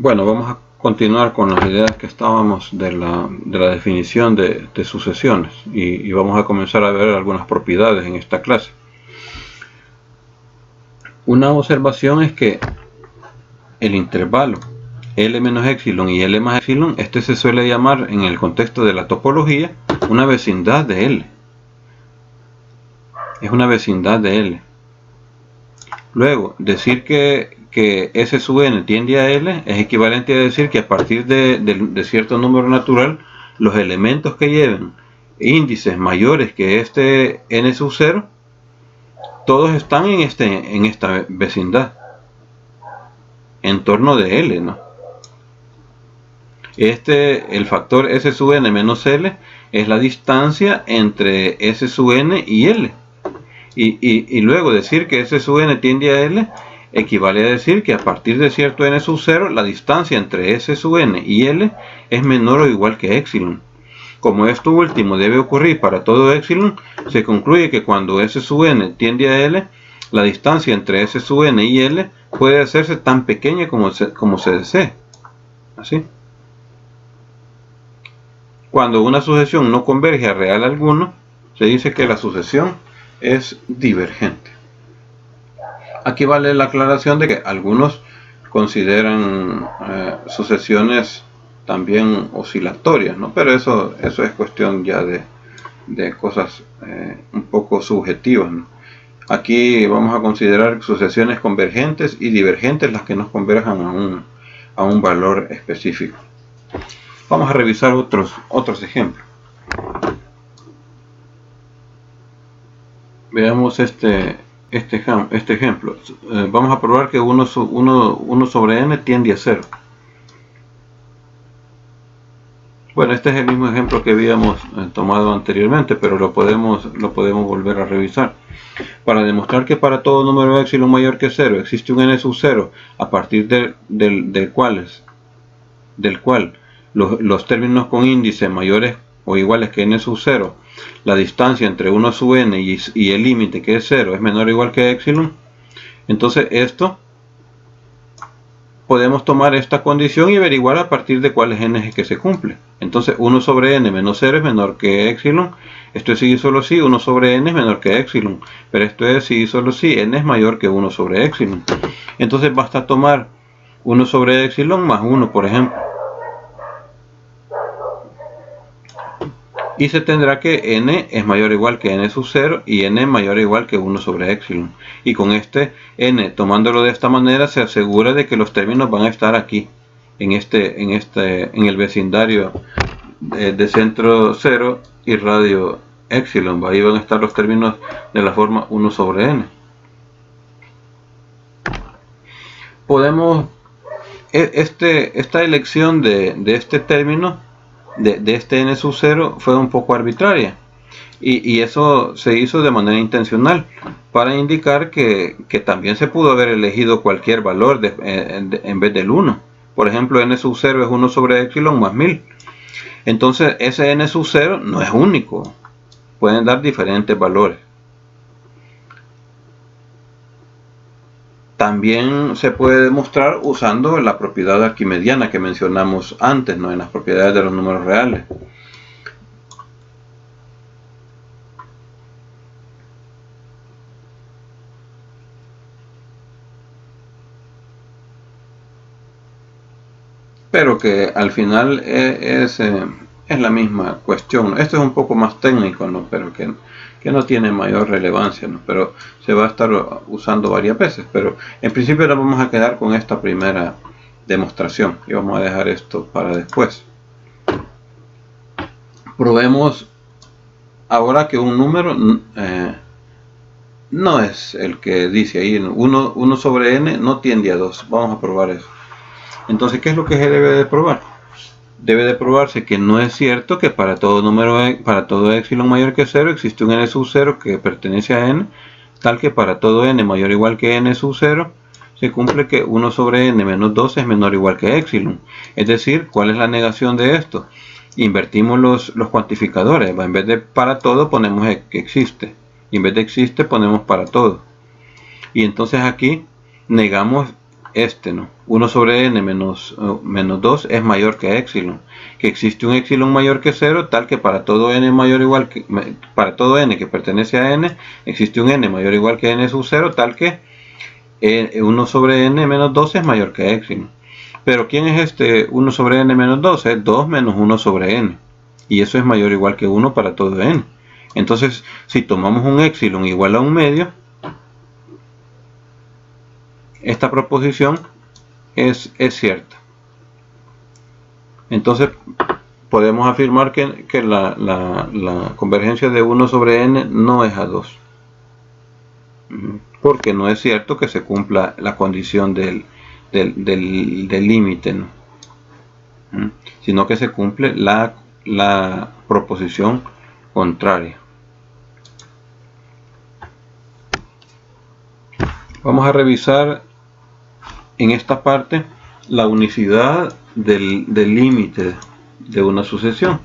Bueno, vamos a continuar con las ideas que estábamos de la definición de sucesiones y vamos a comenzar a ver algunas propiedades en esta clase. Una observación es que el intervalo L menos epsilon y L más epsilon, este se suele llamar en el contexto de la topología una vecindad de L. Es una vecindad de L. Luego, decir que S sub n tiende a L es equivalente a decir que a partir de cierto número natural, los elementos que lleven índices mayores que este n sub 0, todos están en esta vecindad, en torno de L, ¿no? El factor S sub n menos L es la distancia entre S sub n y L. Y luego decir que S sub n tiende a L equivale a decir que a partir de cierto n sub 0 la distancia entre S sub n y L es menor o igual que epsilon. Como esto último debe ocurrir para todo epsilon, se concluye que cuando S sub n tiende a L, la distancia entre S sub n y L puede hacerse tan pequeña como se desee. Así. Cuando una sucesión no converge a real alguno, se dice que la sucesión es divergente. Aquí vale la aclaración de que algunos consideran sucesiones también oscilatorias, ¿no? Pero eso es cuestión ya de cosas un poco subjetivas, ¿no? Aquí vamos a considerar sucesiones convergentes y divergentes las que nos converjan a un valor específico. Vamos a revisar otros ejemplos. Veamos este ejemplo. Vamos a probar que 1 sobre n tiende a 0. Bueno, este es el mismo ejemplo que habíamos tomado anteriormente, pero lo podemos volver a revisar. Para demostrar que para todo número epsilon mayor que 0 existe un n sub 0 a partir del cual los términos con índices mayores o iguales que n sub 0, la distancia entre 1 sub n y el límite que es 0 es menor o igual que epsilon, entonces esto podemos tomar esta condición y averiguar a partir de cuáles n es que se cumple. Entonces 1 sobre n menos 0 es menor que epsilon. Esto es si y solo si 1 sobre n es menor que epsilon, pero esto es si y solo si n es mayor que 1 sobre epsilon. Entonces basta tomar 1 sobre epsilon más 1, por ejemplo, y se tendrá que n es mayor o igual que n sub 0 y n es mayor o igual que 1 sobre epsilon. Y con este n, tomándolo de esta manera, se asegura de que los términos van a estar aquí, en el vecindario de centro 0 y radio epsilon. Ahí van a estar los términos de la forma 1 sobre n. Podemos, esta elección de este término, de este n sub 0, fue un poco arbitraria y eso se hizo de manera intencional para indicar que también se pudo haber elegido cualquier valor en vez del 1. Por ejemplo, n sub 0 es 1 sobre epsilon más 1000. Entonces ese n sub 0 no es único, pueden dar diferentes valores. También se puede demostrar usando la propiedad arquimediana que mencionamos antes, ¿no? En las propiedades de los números reales. Pero que al final es la misma cuestión. Esto es un poco más técnico, ¿no? Pero que no tiene mayor relevancia, ¿no? Pero se va a estar usando varias veces. Pero en principio nos vamos a quedar con esta primera demostración y vamos a dejar esto para después. Probemos ahora que un número no es el que dice ahí, 1 sobre n no tiende a 2. Vamos a probar eso. Entonces, ¿qué es lo que se debe de probar? Debe de probarse que no es cierto que para todo epsilon mayor que 0 existe un n sub 0 que pertenece a n, tal que para todo n mayor o igual que n sub 0 se cumple que 1 sobre n menos 2 es menor o igual que epsilon. Es decir, ¿cuál es la negación de esto? Invertimos los cuantificadores. En vez de para todo ponemos que existe, y en vez de existe ponemos para todo. Y entonces aquí negamos ¿no? 1 sobre n menos 2 es mayor que epsilon, que existe un epsilon mayor que 0, tal que para todo n mayor o igual que, para todo n que pertenece a n, existe un n mayor o igual que n sub 0, tal que 1 sobre n menos 2 es mayor que epsilon. Pero ¿quién es este 1 sobre n menos 2? Es 2 menos 1 sobre n, y eso es mayor o igual que 1 para todo n. Entonces, si tomamos un epsilon igual a un medio, esta proposición es cierta. Entonces podemos afirmar que la convergencia de 1 sobre n no es a 2, porque no es cierto que se cumpla la condición del límite, ¿no? Sino que se cumple la proposición contraria. Vamos a revisar en esta parte la unicidad del límite de una sucesión.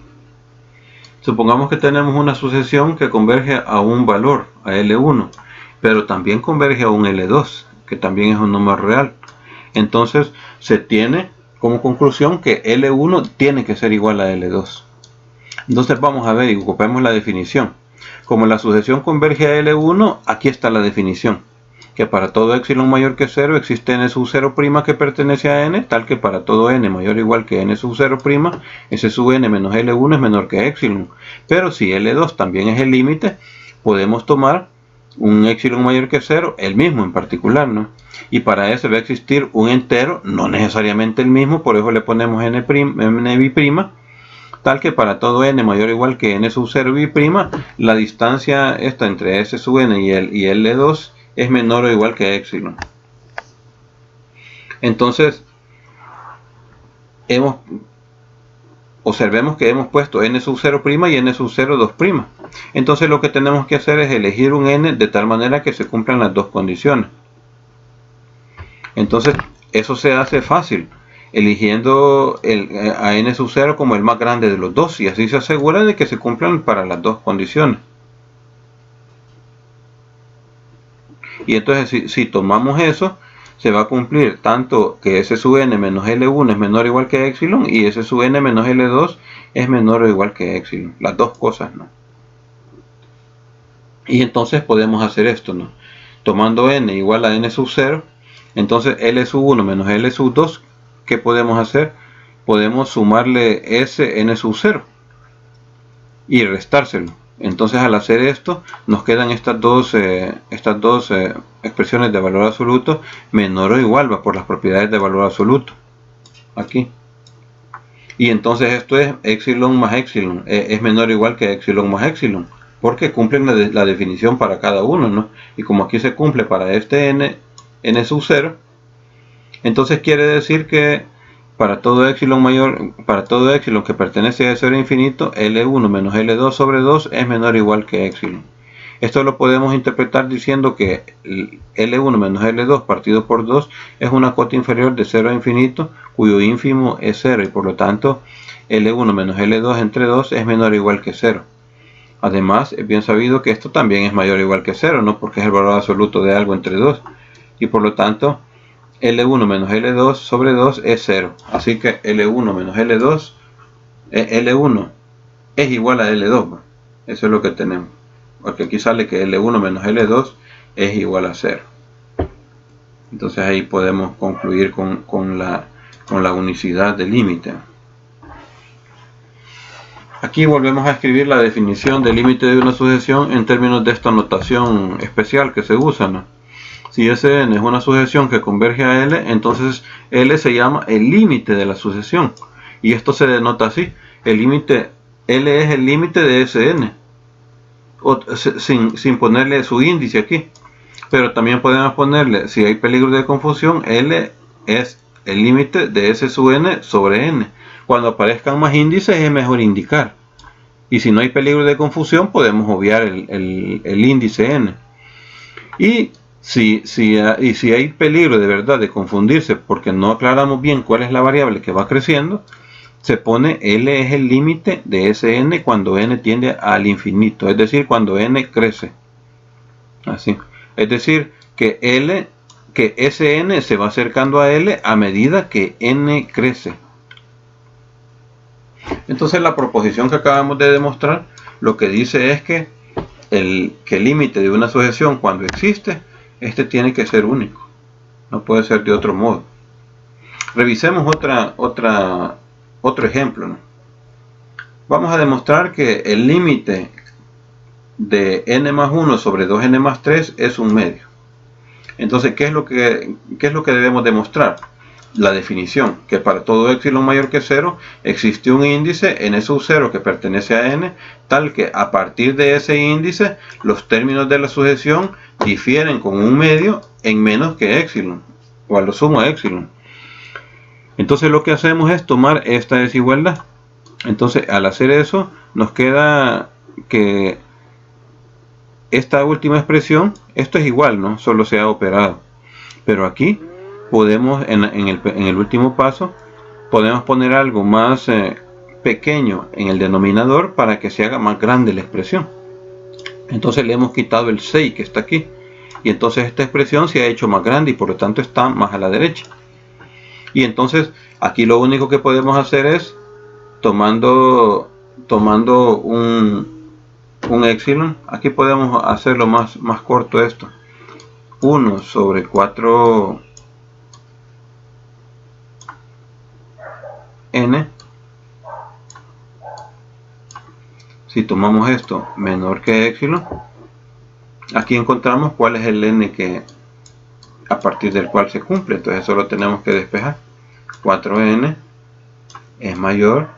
Supongamos que tenemos una sucesión que converge a un valor, a L1, pero también converge a un L2, que también es un número real. Entonces se tiene como conclusión que L1 tiene que ser igual a L2. Entonces vamos a ver y ocupemos la definición. Como la sucesión converge a L1, aquí está la definición, que para todo epsilon mayor que 0 existe n sub 0' que pertenece a n, tal que para todo n mayor o igual que n sub 0', s sub n menos L1 es menor que epsilon. Pero si L2 también es el límite, podemos tomar un epsilon mayor que 0, el mismo en particular, ¿no? Y para eso va a existir un entero, no necesariamente el mismo, por eso le ponemos n bi', tal que para todo n mayor o igual que n sub 0 bi', la distancia esta entre s sub n y L2 es menor o igual que epsilon. Entonces observemos que hemos puesto n sub 0' y n sub 0 2'. Entonces lo que tenemos que hacer es elegir un n de tal manera que se cumplan las dos condiciones. Entonces eso se hace fácil eligiendo a n sub 0 como el más grande de los dos, y así se asegura de que se cumplan para las dos condiciones. Y entonces si tomamos eso, se va a cumplir tanto que s sub n menos L1 es menor o igual que epsilon, y s sub n menos L2 es menor o igual que epsilon. Las dos cosas, ¿no? Y entonces podemos hacer esto, ¿no? Tomando n igual a n sub 0, entonces L sub 1 menos L sub 2, ¿qué podemos hacer? Podemos sumarle s n sub 0 y restárselo. Entonces al hacer esto nos quedan estas dos expresiones de valor absoluto menor o igual, va por las propiedades de valor absoluto aquí. Y entonces esto es epsilon más epsilon, es menor o igual que epsilon más epsilon, porque cumplen la definición para cada uno, ¿no? Y como aquí se cumple para este n sub 0, entonces quiere decir que para todo epsilon que pertenece a 0 infinito, L1 menos L2 sobre 2 es menor o igual que epsilon. Esto lo podemos interpretar diciendo que L1 menos L2 partido por 2 es una cota inferior de 0 a infinito, cuyo ínfimo es 0, y por lo tanto L1 menos L2 entre 2 es menor o igual que 0. Además, es bien sabido que esto también es mayor o igual que 0, ¿no? Porque es el valor absoluto de algo entre 2, y por lo tanto L1 menos L2 sobre 2 es 0. Así que L1 menos L2, L1 es igual a L2, ¿no? Eso es lo que tenemos. Porque aquí sale que L1 menos L2 es igual a 0. Entonces ahí podemos concluir con la unicidad del límite. Aquí volvemos a escribir la definición del límite de una sucesión en términos de esta notación especial que se usa, ¿no? Si Sn es una sucesión que converge a L, entonces L se llama el límite de la sucesión. Y esto se denota así. El límite, L es el límite de Sn. Sin ponerle su índice aquí. Pero también podemos ponerle, si hay peligro de confusión, L es el límite de S sub n sobre n. Cuando aparezcan más índices es mejor indicar. Y si no hay peligro de confusión, podemos obviar el índice n. Y si hay peligro de verdad de confundirse porque no aclaramos bien cuál es la variable que va creciendo, se pone L es el límite de Sn cuando n tiende al infinito, es decir, cuando n crece. Así. Es decir, que L que ese n se va acercando a L a medida que n crece. Entonces la proposición que acabamos de demostrar lo que dice es que el límite de una sucesión, cuando existe, este tiene que ser único, no puede ser de otro modo. Revisemos otro ejemplo, ¿no? Vamos a demostrar que el límite de n más 1 sobre 2n más 3 es un medio. Entonces, ¿qué es lo que debemos demostrar? La definición, que para todo épsilon mayor que 0 existe un índice n sub 0 que pertenece a n, tal que a partir de ese índice los términos de la sucesión difieren con un medio en menos que épsilon, o a lo sumo épsilon. Entonces lo que hacemos es tomar esta desigualdad. Entonces al hacer eso nos queda que esta última expresión, esto es igual, ¿no? Solo se ha operado. Pero aquí podemos, en el último paso, podemos poner algo más pequeño en el denominador para que se haga más grande la expresión. Entonces le hemos quitado el 6 que está aquí. Y entonces esta expresión se ha hecho más grande y por lo tanto está más a la derecha. Y entonces aquí lo único que podemos hacer es, tomando un épsilon, aquí podemos hacerlo más corto esto. 1 sobre 4 n. Si tomamos esto menor que épsilon, aquí encontramos cuál es el n que a partir del cual se cumple. Entonces solo tenemos que despejar. 4n es mayor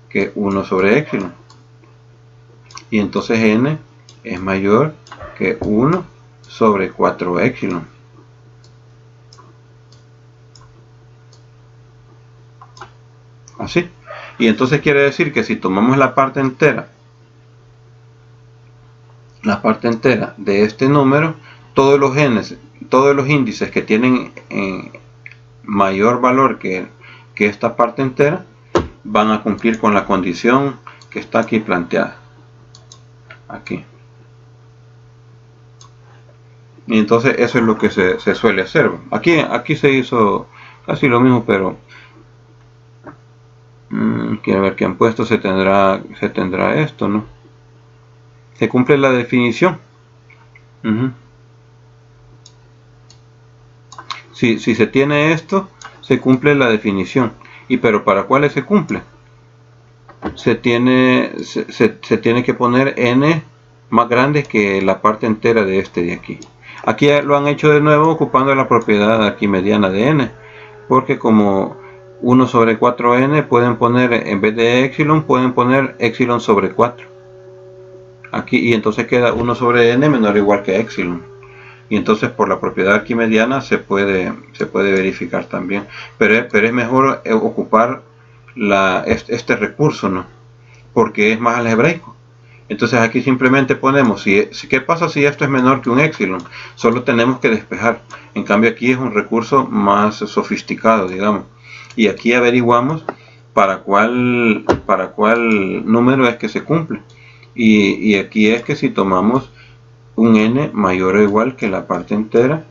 que 1 sobre épsilon. Y entonces n es mayor que 1 sobre 4 épsilon. Así. Y entonces quiere decir que si tomamos la parte entera de este número, todos los índices que tienen mayor valor que esta parte entera van a cumplir con la condición que está aquí planteada. Aquí. Y entonces eso es lo que se suele hacer. Aquí se hizo casi lo mismo, pero quiero ver qué han puesto. Se tendrá esto, ¿no? Se cumple la definición. Si se tiene esto, se cumple la definición. Pero ¿para cuáles se cumple? Se tiene que poner n más grande que la parte entera de este de aquí. Aquí lo han hecho de nuevo ocupando la propiedad arquimediana de n, porque como 1 sobre 4n pueden poner, en vez de épsilon, pueden poner épsilon sobre 4 aquí, y entonces queda 1 sobre n menor o igual que épsilon. Y entonces por la propiedad arquimediana se puede verificar también, pero es mejor ocupar este recurso, ¿no? Porque es más algebraico. Entonces aquí simplemente ponemos, ¿qué pasa si esto es menor que un épsilon? Solo tenemos que despejar. En cambio aquí es un recurso más sofisticado, digamos. Y aquí averiguamos para cuál número es que se cumple. Y aquí es que si tomamos un n mayor o igual que la parte entera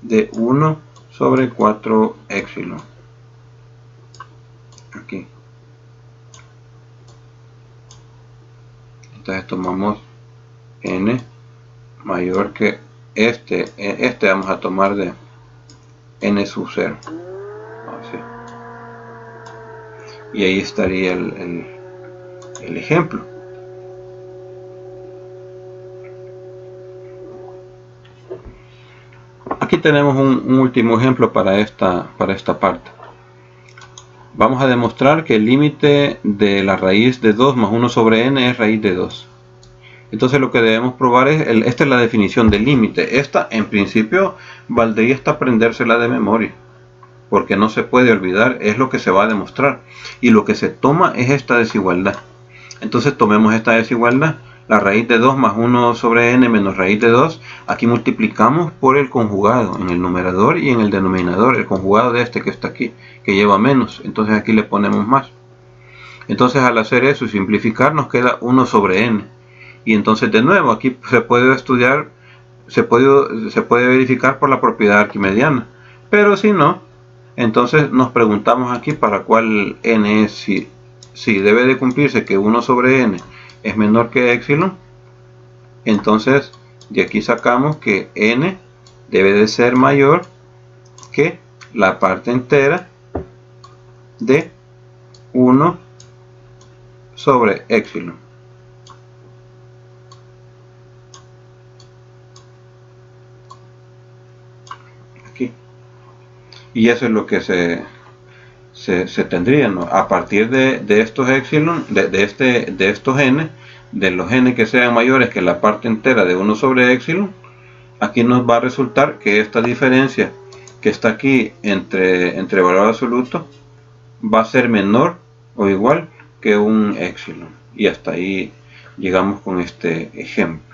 de 1 sobre 4 épsilon. Aquí. Entonces tomamos n mayor que este vamos a tomar de n sub 0. Así. Y ahí estaría el ejemplo. Aquí tenemos un último ejemplo para esta parte. Vamos a demostrar que el límite de la raíz de 2 más 1 sobre n es raíz de 2. Entonces lo que debemos probar es, esta es la definición del límite. Esta en principio valdría hasta aprendérsela de memoria, porque no se puede olvidar, es lo que se va a demostrar. Y lo que se toma es esta desigualdad. Entonces tomemos esta desigualdad. La raíz de 2 más 1 sobre n menos raíz de 2, aquí multiplicamos por el conjugado en el numerador y en el denominador, el conjugado de este que está aquí, que lleva menos, entonces aquí le ponemos más. Entonces al hacer eso y simplificar nos queda 1 sobre n. Y entonces de nuevo aquí se puede estudiar se puede verificar por la propiedad arquimediana. Pero si no, entonces nos preguntamos aquí para cuál n es, si debe de cumplirse que 1 sobre n es menor que epsilon. Entonces de aquí sacamos que n debe de ser mayor que la parte entera de 1 sobre epsilon. Aquí. Y eso es lo que se tendría, ¿no? A partir de estos epsilon, de estos n, de los n que sean mayores que la parte entera de 1 sobre epsilon, aquí nos va a resultar que esta diferencia que está aquí entre valor absoluto va a ser menor o igual que un epsilon. Y hasta ahí llegamos con este ejemplo.